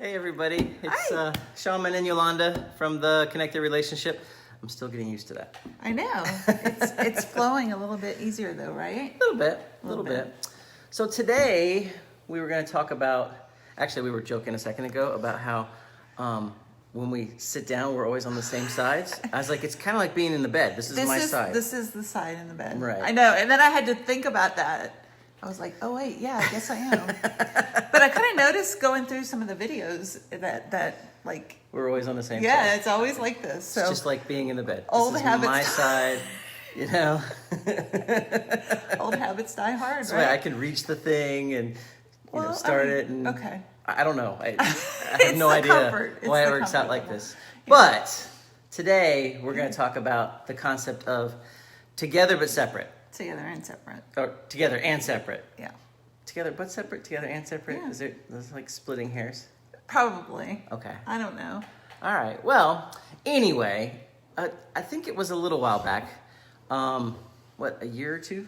Hey everybody, it's Hi. Shaman and Yolanda from the Connected Relationship. I'm still getting used to that. I know. It's flowing a little bit easier though, right? A little bit. So today we were going to talk about, actually we were joking a second ago about how when we sit down we're always on the same sides. I was like, it's kind of like being in the bed. This is my side. This is the side in the bed. Right. I know. And then I had to think about that. I was like, oh wait, yeah, I guess I am. But I kind of noticed going through some of the videos that like We're always on the same side. Yeah, it's always like this. So It's just like being in the bed. Old this is habits my side, you know. old habits die hard, So right? I can reach the thing and start it and okay. I don't know. I have It's no the idea comfort. It's why it the works out comfort like level. this. Yeah. But today we're going to talk about the concept of together but separate. Together and separate. Or together and separate. Yeah. Together but separate, together and separate. Yeah. Is it that's like splitting hairs? Probably. Okay. I don't know. All right. Well, anyway, I think it was a little while back. A year or two?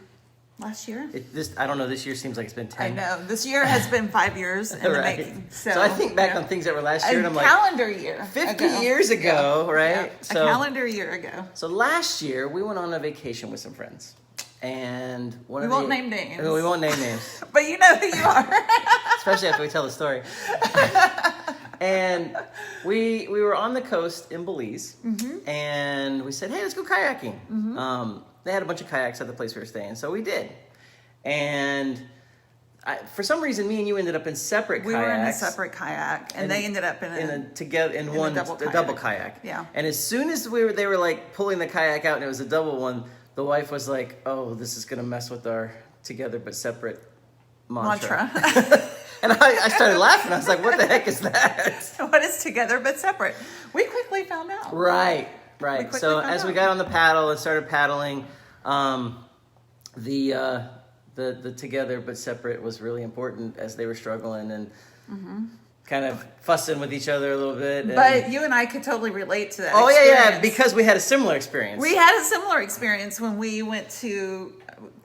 Last year? I don't know. This year seems like it's been 10. I know. This year has been 5 years in the Right. making. So I think back on things that were last year, and I'm like, calendar year. 50 ago. years ago, Yeah. right? Yeah. A calendar year ago. So last year we went on a vacation with some friends, and We won't name names. We won't name names, But you know who you are. especially after we tell the story. And we were on the coast in Belize, and we said, "Hey, let's go kayaking." They had a bunch of kayaks at the place we were staying, so we did. And for some reason, me and you ended up in separate We kayaks. were in a separate kayak, and they ended up in a double kayak. Yeah. And as soon as they were like pulling the kayak out, and it was a double one, the wife was like, "Oh, this is gonna mess with our together but separate mantra." And I started laughing. I was like, "What the heck is that?" What is together but separate? We quickly found out. Right. quickly So found as we out. got on the paddle and started paddling, the together but separate was really important as they were struggling and kind of fussing with each other a little bit. And, But you and I could totally relate to that. yeah, experience. because we had a similar experience. We had a similar experience when we went to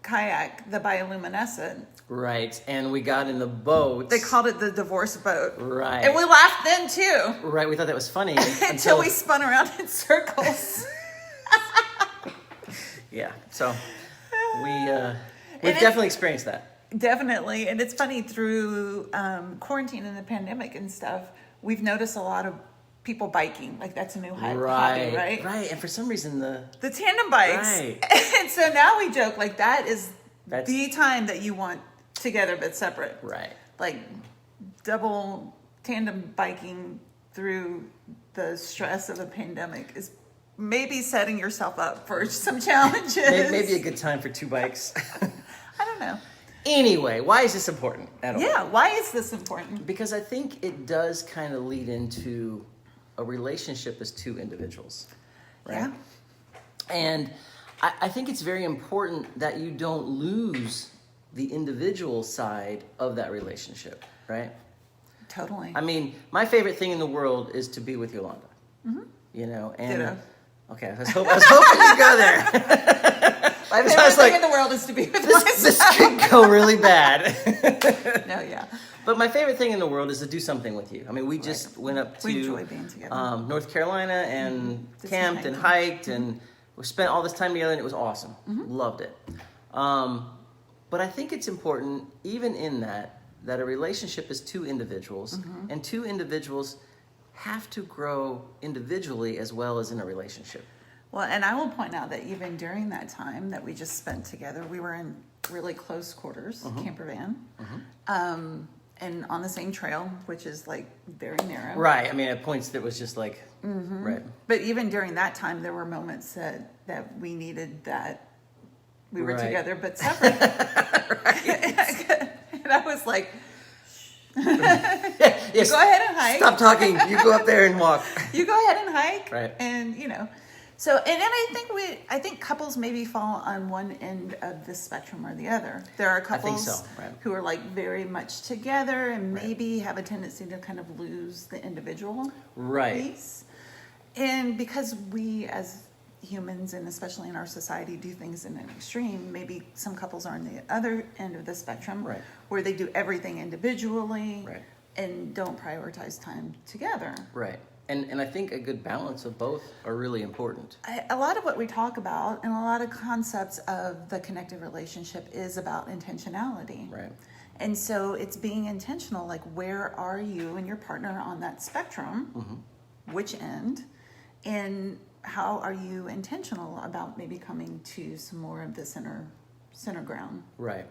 kayak the bioluminescent. Right, and we got in the boat. They called it the divorce boat. Right. And we laughed then too. Right, we thought that was funny Until we spun around in circles. Yeah, so we've it's- definitely experienced that. Definitely. And it's funny, through quarantine and the pandemic and stuff, we've noticed a lot of people biking. Like that's a new hobby, right? Right, and for some reason The tandem bikes. Right. And so now we joke like that's That's- the time that you want together but separate. Right. Like double tandem biking through the stress of a pandemic is maybe setting yourself up for some challenges. Maybe a good time for two bikes. I don't know. Anyway, why is this important at all? Yeah, why is this important? Because I think it does kind of lead into a relationship as two individuals, right? Yeah. And I think it's very important that you don't lose the individual side of that relationship, right? Totally. I mean, my favorite thing in the world is to be with Yolanda. You know, and Ditto. okay, I was hoping you'd go there. My So I favorite was thing like, in the world is to be with this myself. could go really bad. No, yeah. But my favorite thing in the world is to do something with you. I mean, we just went up to We enjoy being together. North Carolina and Did some camped and hiking. hiked and we spent all this time together and it was awesome. Loved it. But I think it's important, even in that a relationship is two individuals and two individuals have to grow individually as well as in a relationship. Well, and I will point out that even during that time that we just spent together, we were in really close quarters, camper van, and on the same trail, which is like very narrow. Right. I mean, at points that was just like, right. But even during that time, there were moments that we needed that we were Right. together but separate. And I was like, Yes. go ahead and hike. Stop talking. You go up there and walk. You go ahead and hike. Right. And so, and then I think couples maybe fall on one end of the spectrum or the other. There are couples so, right. who are like very much together and maybe have a tendency to kind of lose the individual Right. piece. And because we as humans, and especially in our society, do things in an extreme, maybe some couples are on the other end of the spectrum, Right. where they do everything individually. Right. and don't prioritize time together. Right. And I think a good balance of both are really important. A lot of what we talk about and a lot of concepts of the connected relationship is about intentionality. Right. And so it's being intentional, like where are you and your partner on that spectrum, which end, and how are you intentional about maybe coming to some more of the center ground. Right.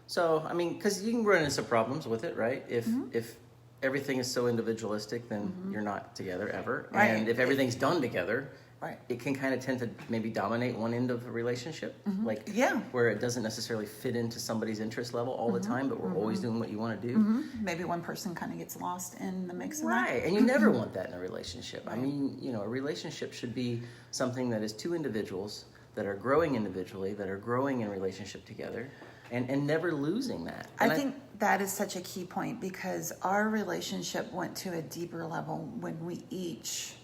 So, I mean, because you can run into some problems with it, right? If everything is so individualistic, then you're not together ever. Right. And if everything's done together, Right. it can kind of tend to maybe dominate one end of the relationship, like Yeah. where it doesn't necessarily fit into somebody's interest level all the time, but we're always doing what you want to do. Maybe one person kind of gets lost in the mix of Right, and you never want that in a relationship. I mean, a relationship should be something that is two individuals that are growing individually, that are growing in relationship together, and never losing that. And I think that is such a key point because our relationship went to a deeper level when we each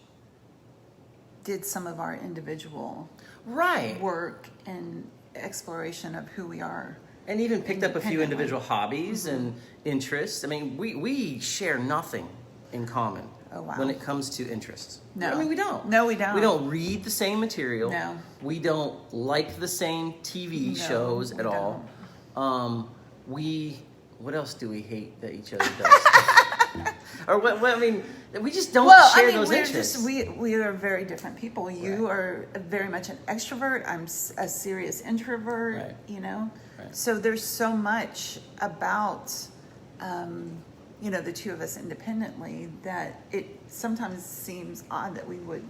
did some of our individual work and exploration of who we are. And even picked up a few Independently. individual hobbies and interests. I mean, we share nothing in common when it comes to interests. No. I mean, we don't. No, we don't. We don't read the same material. No. We don't like the same TV shows at all. What else do we hate that each other does? Or what, I mean, we just don't share those interests. We are very different people. You are very much an extrovert. I'm a serious introvert. Right. So there's so much about the two of us independently that it sometimes seems odd that we would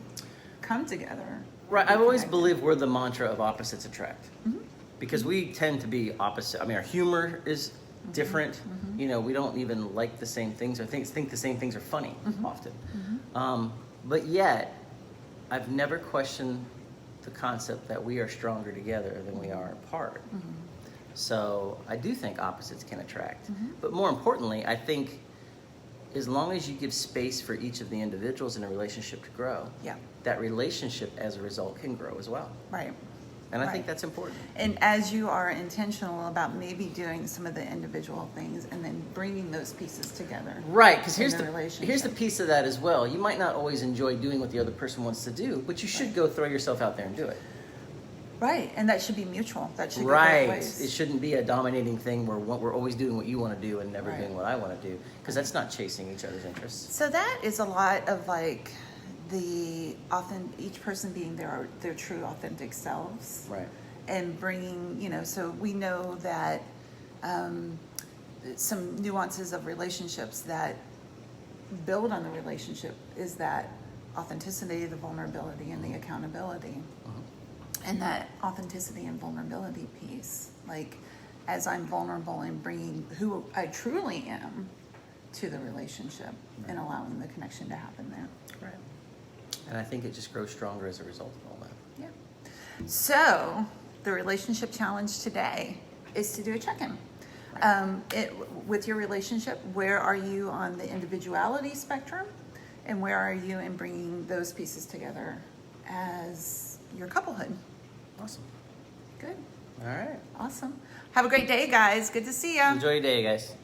come together. Right. I've always believed we're the mantra of opposites attract. Because we tend to be opposite. I mean, our humor is different. We don't even like the same things or think the same things are funny often. But yet, I've never questioned the concept that we are stronger together than we are apart. So I do think opposites can attract. But more importantly, I think as long as you give space for each of the individuals in a relationship to grow, that relationship as a result can grow as well. Right. And I think that's important. And as you are intentional about maybe doing some of the individual things and then bringing those pieces together. Right, because here's relationship. the piece of that as well. You might not always enjoy doing what the other person wants to do, but you should go throw yourself out there and do it. Right, and that should be mutual. That should go both Right. ways. It shouldn't be a dominating thing where we're always doing what you want to do and never doing what I want to do, because that's not chasing each other's interests. So that is a lot of like each person being their true authentic selves. Right. And bringing, so we know that some nuances of relationships that build on the relationship is that authenticity, the vulnerability, and the accountability. And that authenticity and vulnerability piece, like as I'm vulnerable and bringing who I truly am to the relationship and allowing the connection to happen there. Right. And I think it just grows stronger as a result of all that. Yeah. So the relationship challenge today is to do a check-in. With your relationship, where are you on the individuality spectrum? And where are you in bringing those pieces together as your couplehood? Awesome. Good. All right. Awesome. Have a great day, guys. Good to see you. Enjoy your day, guys.